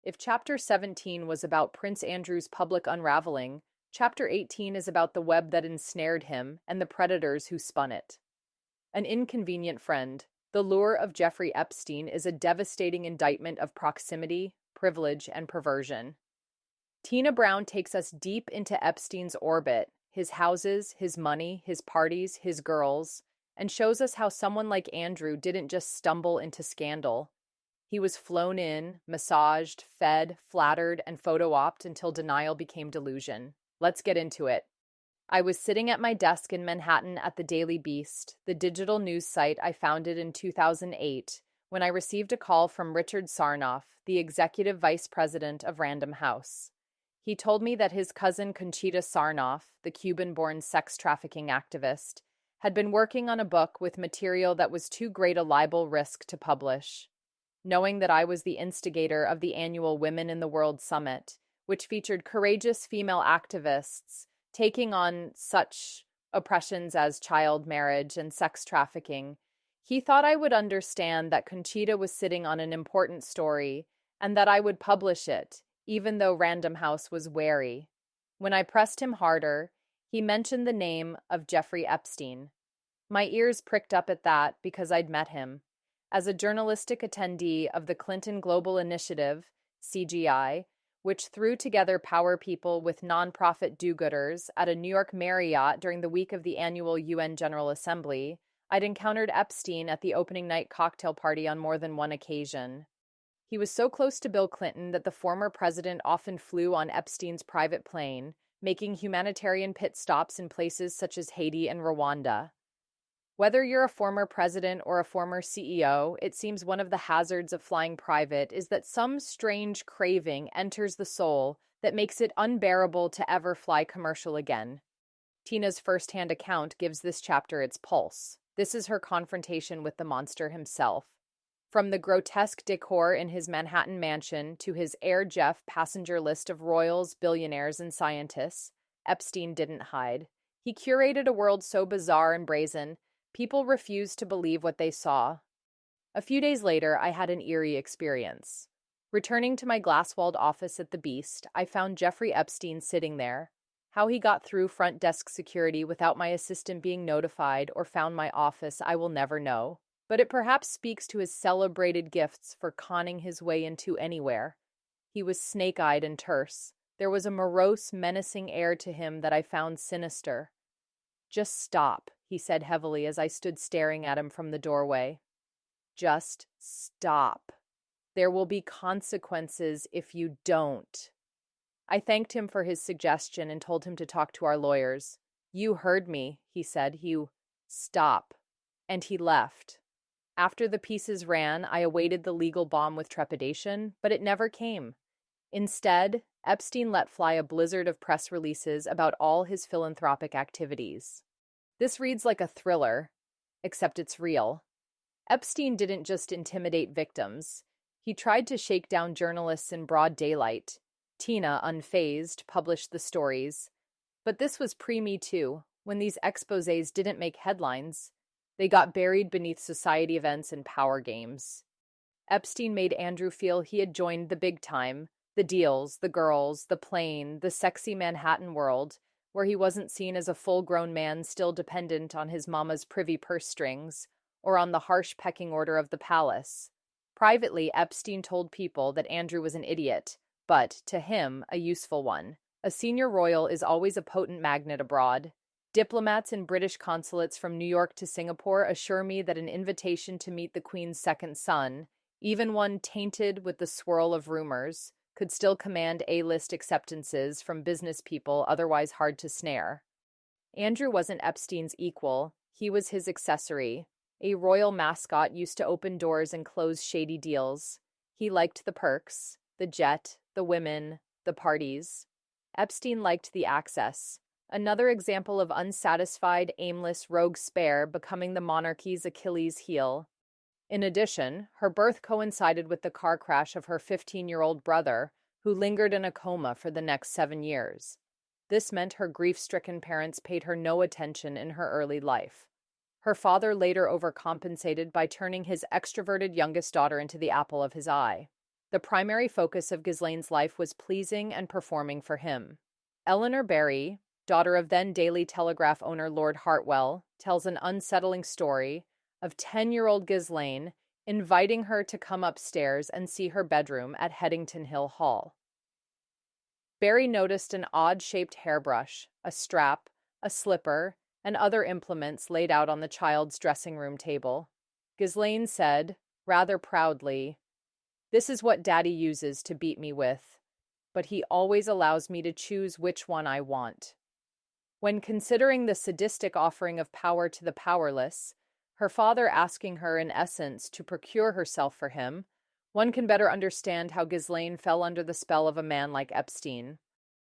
If Chapter 17 was about Prince Andrew's public unraveling, Chapter 18 is about the web that ensnared him and the predators who spun it. An inconvenient friend, the lure of Jeffrey Epstein is a devastating indictment of proximity, privilege, and perversion. Tina Brown takes us deep into Epstein's orbit, his houses, his money, his parties, his girls, and shows us how someone like Andrew didn't just stumble into scandal. He was flown in, massaged, fed, flattered, and photo-opped until denial became delusion. Let's get into it. I was sitting at my desk in Manhattan at the Daily Beast, the digital news site I founded in 2008, when I received a call from Richard Sarnoff, the executive vice president of Random House. He told me that his cousin Conchita Sarnoff, the Cuban-born sex trafficking activist, had been working on a book with material that was too great a libel risk to publish. Knowing that I was the instigator of the annual Women in the World Summit, which featured courageous female activists taking on such oppressions as child marriage and sex trafficking, he thought I would understand that Conchita was sitting on an important story and that I would publish it, even though Random House was wary. When I pressed him harder, he mentioned the name of Jeffrey Epstein. My ears pricked up at that because I'd met him. As a journalistic attendee of the Clinton Global Initiative, CGI, which threw together power people with nonprofit do-gooders at a New York Marriott during the week of the annual UN General Assembly, I'd encountered Epstein at the opening night cocktail party on more than one occasion. He was so close to Bill Clinton that the former president often flew on Epstein's private plane, making humanitarian pit stops in places such as Haiti and Rwanda. Whether you're a former president or a former CEO, it seems one of the hazards of flying private is that some strange craving enters the soul that makes it unbearable to ever fly commercial again. Tina's first-hand account gives this chapter its pulse. This is her confrontation with the monster himself. From the grotesque decor in his Manhattan mansion to his Air Jeff passenger list of royals, billionaires, and scientists, Epstein didn't hide. He curated a world so bizarre and brazen, people refused to believe what they saw. A few days later, I had an eerie experience. Returning to my glass-walled office at the Beast, I found Jeffrey Epstein sitting there. How he got through front desk security without my assistant being notified or found my office, I will never know. But it perhaps speaks to his celebrated gifts for conning his way into anywhere. He was snake-eyed and terse. There was a morose, menacing air to him that I found sinister. "Just stop," he said heavily as I stood staring at him from the doorway. "Just stop. There will be consequences if you don't." I thanked him for his suggestion and told him to talk to our lawyers. "You heard me," he said. "You stop." And he left. After the pieces ran, I awaited the legal bomb with trepidation, but it never came. Instead, Epstein let fly a blizzard of press releases about all his philanthropic activities. This reads like a thriller, except it's real. Epstein didn't just intimidate victims. He tried to shake down journalists in broad daylight. Tina, unfazed, published the stories. But this was pre-Me Too, when these exposés didn't make headlines. They got buried beneath society events and power games. Epstein made Andrew feel he had joined the big time, the deals, the girls, the plane, the sexy Manhattan world, where he wasn't seen as a full-grown man still dependent on his mama's privy purse strings, or on the harsh pecking order of the palace. Privately, Epstein told people that Andrew was an idiot, but, to him, a useful one. A senior royal is always a potent magnet abroad. Diplomats in British consulates from New York to Singapore assure me that an invitation to meet the Queen's second son, even one tainted with the swirl of rumors, could still command A-list acceptances from business people otherwise hard to snare. Andrew wasn't Epstein's equal, he was his accessory. A royal mascot used to open doors and close shady deals. He liked the perks, the jet, the women, the parties. Epstein liked the access. Another example of unsatisfied, aimless rogue spare becoming the monarchy's Achilles heel. In addition, her birth coincided with the car crash of her 15-year-old brother, who lingered in a coma for the next 7 years. This meant her grief-stricken parents paid her no attention in her early life. Her father later overcompensated by turning his extroverted youngest daughter into the apple of his eye. The primary focus of Ghislaine's life was pleasing and performing for him. Eleanor Barry, daughter of then Daily Telegraph owner Lord Hartwell, tells an unsettling story of 10-year-old Ghislaine inviting her to come upstairs and see her bedroom at Headington Hill Hall. Barry noticed an odd-shaped hairbrush, a strap, a slipper, and other implements laid out on the child's dressing room table. Ghislaine said, rather proudly, "This is what Daddy uses to beat me with, but he always allows me to choose which one I want." When considering the sadistic offering of power to the powerless, her father asking her in essence to procure herself for him, one can better understand how Ghislaine fell under the spell of a man like Epstein.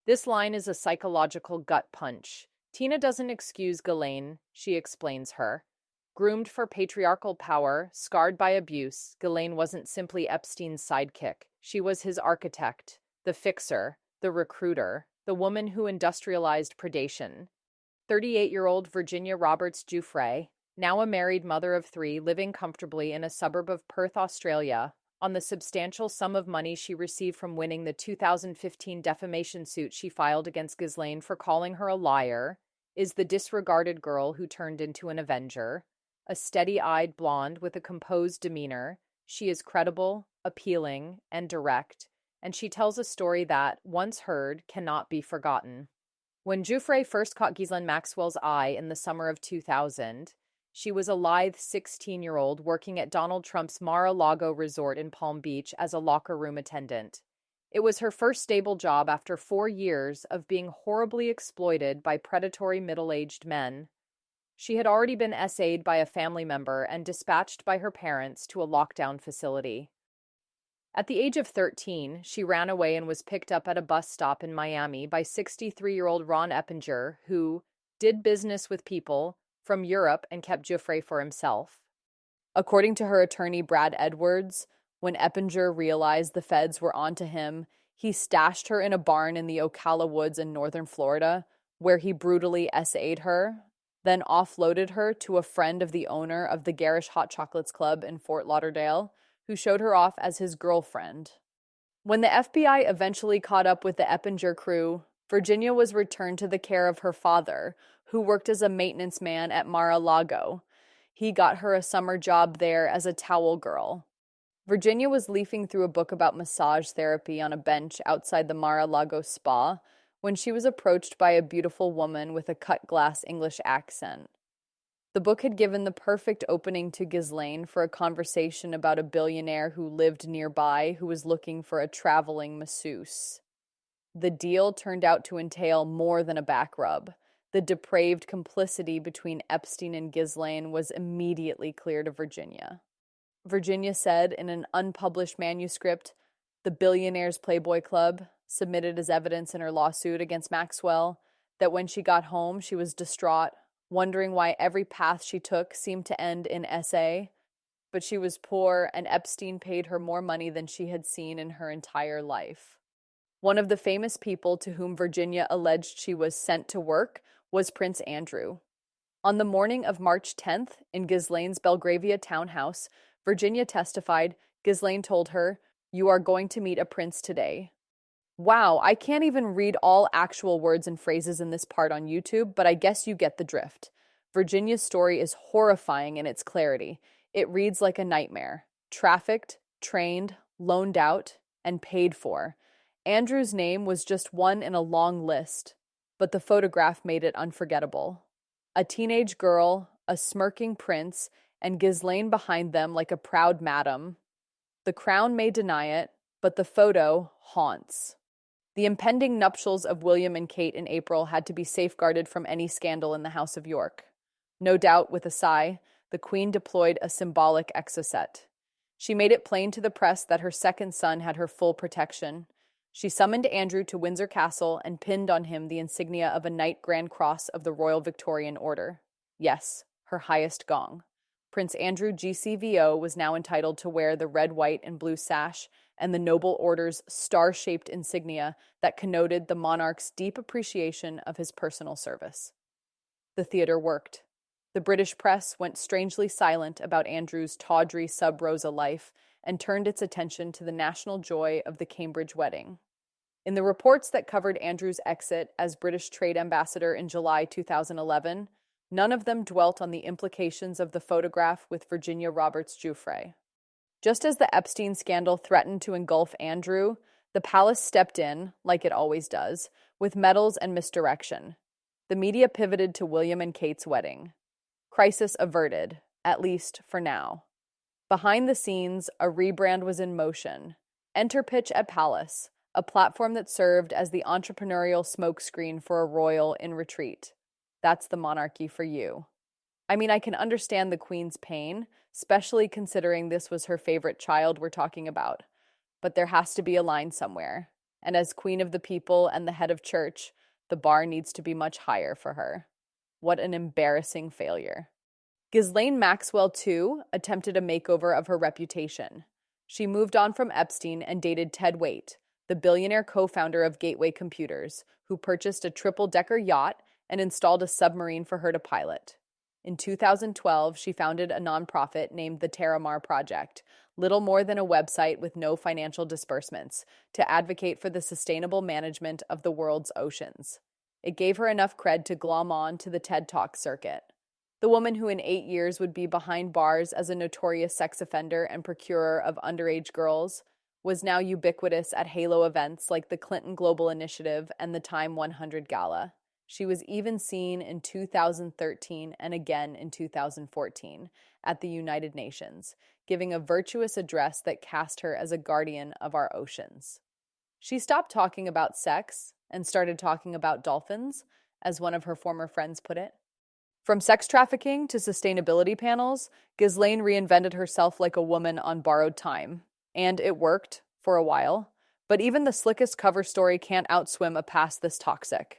This line is a psychological gut punch. Tina doesn't excuse Ghislaine, she explains her. Groomed for patriarchal power, scarred by abuse, Ghislaine wasn't simply Epstein's sidekick. She was his architect, the fixer, the recruiter, the woman who industrialized predation. 38-year-old Virginia Roberts Giuffre, now a married mother of 3 living comfortably in a suburb of Perth, Australia, on the substantial sum of money she received from winning the 2015 defamation suit she filed against Ghislaine for calling her a liar, is the disregarded girl who turned into an avenger. A steady-eyed blonde with a composed demeanor, she is credible, appealing, and direct, and she tells a story that, once heard, cannot be forgotten. When Giuffre first caught Ghislaine Maxwell's eye in the summer of 2000, she was a lithe 16-year-old working at Donald Trump's Mar-a-Lago resort in Palm Beach as a locker room attendant. It was her first stable job after 4 years of being horribly exploited by predatory middle-aged men. She had already been essayed by a family member and dispatched by her parents to a lockdown facility. At the age of 13, she ran away and was picked up at a bus stop in Miami by 63-year-old Ron Eppinger, who did business with people from Europe and kept Giuffre for himself. According to her attorney Brad Edwards, when Eppinger realized the feds were onto him, he stashed her in a barn in the Ocala Woods in northern Florida, where he brutally essayed her, then offloaded her to a friend of the owner of the Garish Hot Chocolates Club in Fort Lauderdale, who showed her off as his girlfriend. When the FBI eventually caught up with the Eppinger crew, Virginia was returned to the care of her father, who worked as a maintenance man at Mar-a-Lago. He got her a summer job there as a towel girl. Virginia was leafing through a book about massage therapy on a bench outside the Mar-a-Lago spa when she was approached by a beautiful woman with a cut-glass English accent. The book had given the perfect opening to Ghislaine for a conversation about a billionaire who lived nearby who was looking for a traveling masseuse. The deal turned out to entail more than a back rub. The depraved complicity between Epstein and Ghislaine was immediately clear to Virginia. Virginia said in an unpublished manuscript, the Billionaires Playboy Club, submitted as evidence in her lawsuit against Maxwell, that when she got home she was distraught, wondering why every path she took seemed to end in SA. But she was poor, and Epstein paid her more money than she had seen in her entire life. One of the famous people to whom Virginia alleged she was sent to work was Prince Andrew. On the morning of March 10th, in Ghislaine's Belgravia townhouse, Virginia testified, Ghislaine told her, "You are going to meet a prince today." Wow, I can't even read all actual words and phrases in this part on YouTube, but I guess you get the drift. Virginia's story is horrifying in its clarity. It reads like a nightmare. Trafficked, trained, loaned out, and paid for. Andrew's name was just one in a long list, but the photograph made it unforgettable. A teenage girl, a smirking prince, and Ghislaine behind them like a proud madam. The crown may deny it, but the photo haunts. The impending nuptials of William and Kate in April had to be safeguarded from any scandal in the House of York. No doubt, with a sigh, the Queen deployed a symbolic exocet. She made it plain to the press that her second son had her full protection. She summoned Andrew to Windsor Castle and pinned on him the insignia of a Knight Grand Cross of the Royal Victorian Order. Yes, her highest gong. Prince Andrew GCVO was now entitled to wear the red, white, and blue sash and the Noble Order's star-shaped insignia that connoted the monarch's deep appreciation of his personal service. The theater worked. The British press went strangely silent about Andrew's tawdry sub-rosa life, and turned its attention to the national joy of the Cambridge wedding. In the reports that covered Andrew's exit as British trade ambassador in July 2011, none of them dwelt on the implications of the photograph with Virginia Roberts Giuffre. Just as the Epstein scandal threatened to engulf Andrew, the palace stepped in, like it always does, with medals and misdirection. The media pivoted to William and Kate's wedding. Crisis averted, at least for now. Behind the scenes, a rebrand was in motion. Enter Pitch at Palace, a platform that served as the entrepreneurial smokescreen for a royal in retreat. That's the monarchy for you. I mean, I can understand the Queen's pain, especially considering this was her favorite child we're talking about. But there has to be a line somewhere. And as Queen of the People and the head of church, the bar needs to be much higher for her. What an embarrassing failure. Ghislaine Maxwell, too, attempted a makeover of her reputation. She moved on from Epstein and dated Ted Waite, the billionaire co-founder of Gateway Computers, who purchased a triple-decker yacht and installed a submarine for her to pilot. In 2012, she founded a nonprofit named the Terramar Project, little more than a website with no financial disbursements, to advocate for the sustainable management of the world's oceans. It gave her enough cred to glom on to the TED Talk circuit. The woman who in 8 years would be behind bars as a notorious sex offender and procurer of underage girls was now ubiquitous at halo events like the Clinton Global Initiative and the Time 100 Gala. She was even seen in 2013 and again in 2014 at the United Nations, giving a virtuous address that cast her as a guardian of our oceans. She stopped talking about sex and started talking about dolphins, as one of her former friends put it. From sex trafficking to sustainability panels, Ghislaine reinvented herself like a woman on borrowed time. And it worked, for a while. But even the slickest cover story can't outswim a past this toxic.